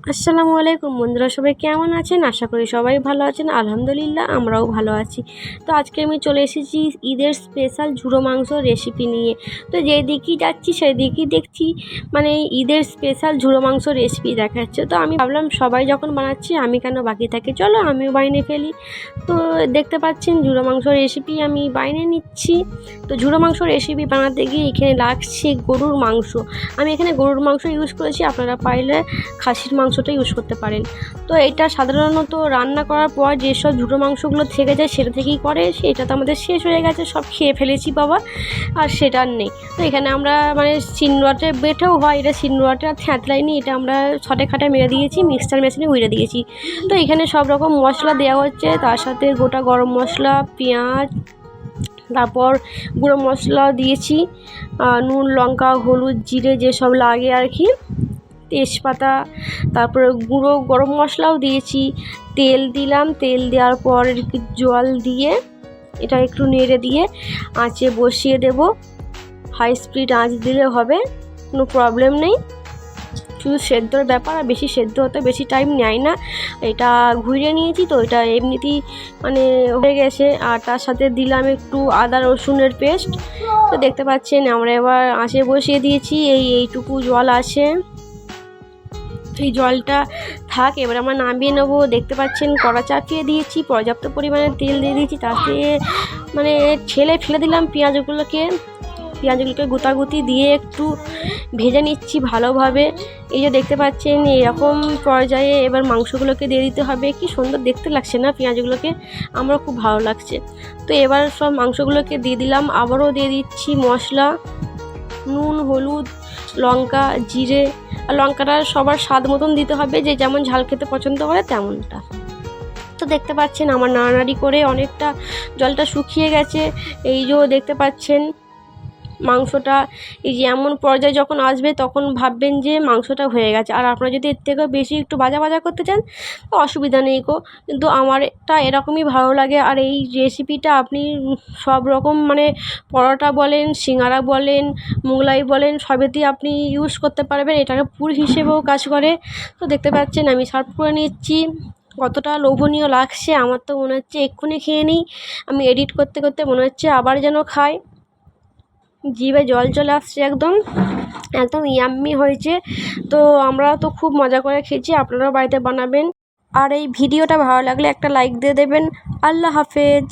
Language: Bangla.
আসসালামু আলাইকুম বন্ধুরা, সবাই কেমন আছেন? আশা করি সবাই ভালো আছেন। আলহামদুলিল্লাহ আমরাও ভালো আছি। তো আজকে আমি চলে এসেছি ঈদের স্পেশাল ঝুড়ো মাংস রেসিপি নিয়ে। তো যেদিকেই যাচ্ছি সেদিকেই দেখছি মানে ঈদের স্পেশাল ঝুড়ো মাংস রেসিপি দেখাচ্ছে। তো আমি ভাবলাম সবাই যখন বানাচ্ছি আমি কেন বাকি থাকি, চলো আমিও বানিয়ে ফেলি। তো দেখতে পাচ্ছেন ঝুড়ো মাংস রেসিপি আমি বানিয়ে নিচ্ছি। তো ঝুড়ো মাংস রেসিপি বানাতে গিয়ে এখানে লাগছে গরুর মাংস। আমি এখানে গরুর মাংস ইউজ করেছি, আপনারা পাইলে খাসির মাংসটা ইউজ করতে পারেন। তো এটা সাধারণত রান্না করার পর যেসব ঝুটো মাংসগুলো থেকে যায় সেটা থেকেই করে, সেটা তো আমাদের শেষ হয়ে গেছে, সব খেয়ে ফেলেছি বাবা, আর সেটা আর নেই। তো এখানে আমরা মানে শিলনোড়াতে বেটেও হয়, এটা শিলনোড়াতে আর থ্যাতলাইনি, এটা আমরা ছটে খাটে মেরে দিয়েছি, মিক্সচার মেশিনে উড়ে দিয়েছি। তো এখানে সব রকম মশলা দেওয়া হচ্ছে, তার সাথে গোটা গরম মশলা, পেঁয়াজ, তারপর গুঁড়ো মশলা দিয়েছি, নুন, লঙ্কা, হলুদ, জিরে যেসব লাগে আর কি, তেজপাতা, তারপরে গুঁড়ো গরম মশলাও দিয়েছি, তেল দিলাম, তেল দেওয়ার পর জল দিয়ে এটা একটু নেড়ে দিয়ে আঁচে বসিয়ে দেব। হাই স্পিড আঁচ দিলে হবে, কোনো প্রবলেম নেই, শুধু সেদ্ধর ব্যাপার, আর বেশি সেদ্ধ হতে বেশি টাইম নেয় না। এটা ঘুরিয়ে নিয়েছি, তো এটা এমনিতেই মানে হয়ে গেছে। আর তার সাথে দিলাম একটু আদা রসুনের পেস্ট। তো দেখতে পাচ্ছেন আমরা এবার আঁচে বসিয়ে দিয়েছি, এইটুকু জল আছে, এই জলটা থাক, এবার আমরা নামিয়ে নেবো। দেখতে পাচ্ছেন কড়া চাপিয়ে দিয়েছি, পর্যাপ্ত পরিমাণে তেল দিয়ে দিয়েছি, তাতে মানে ফেলে দিলাম পেঁয়াজগুলোকে গুতাগুতি দিয়ে একটু ভেজে নিচ্ছি ভালোভাবে। এই যে দেখতে পাচ্ছেন এরকম পর্যায়ে এবার মাংসগুলোকে দিয়ে দিতে হবে। কি সুন্দর দেখতে লাগছে না পেঁয়াজগুলোকে, আমার খুব ভালো লাগছে। তো এবার সব মাংসগুলোকে দিয়ে দিলাম, আবারও দিয়ে দিচ্ছি মশলা, নুন, হলুদ, লঙ্কা, জিরে। আর লঙ্কাটা সবার স্বাদ মতন দিতে হবে, যে যেমন ঝাল খেতে পছন্দ করে তেমনটা। তো দেখতে পাচ্ছেন আমার নাড়ানাড়ি করে অনেকটা জলটা শুকিয়ে গেছে। এই যে দেখতে পাচ্ছেন মাংসটা এই যে এমন পর্যায়ে যখন আসবে তখন ভাববেন যে মাংসটা হয়ে গেছে। আর আপনারা যদি এর থেকেও বেশি একটু ভাজা করতে চান তো অসুবিধা নেই গো, কিন্তু আমারটা এরকমই ভালো লাগে। আর এই রেসিপিটা আপনি সব রকম মানে পরোটা বলেন, সিঙ্গারা বলেন, মোগলাই বলেন, সবেতেই আপনি ইউজ করতে পারবেন, এটাকে পুর হিসেবেও কাজ করে। তো দেখতে পাচ্ছেন আমি সার্ভ করে নিচ্ছি। কতটা লোভনীয় লাগছে, আমার তো মনে হচ্ছে এক্ষুনি খেয়ে নিই। আমি এডিট করতে করতে মনে হচ্ছে আবার যেন খাই, জিভে জল চলে আসছে, একদম একদম ইয়াম্মি হয়েছে। তো আমরা তো খুব মজা করে খেয়েছি, আপনারাও বাড়িতে বানাবেন। আর এই ভিডিওটা ভালো লাগলে একটা লাইক দিয়ে দেবেন। আল্লাহ হাফেজ।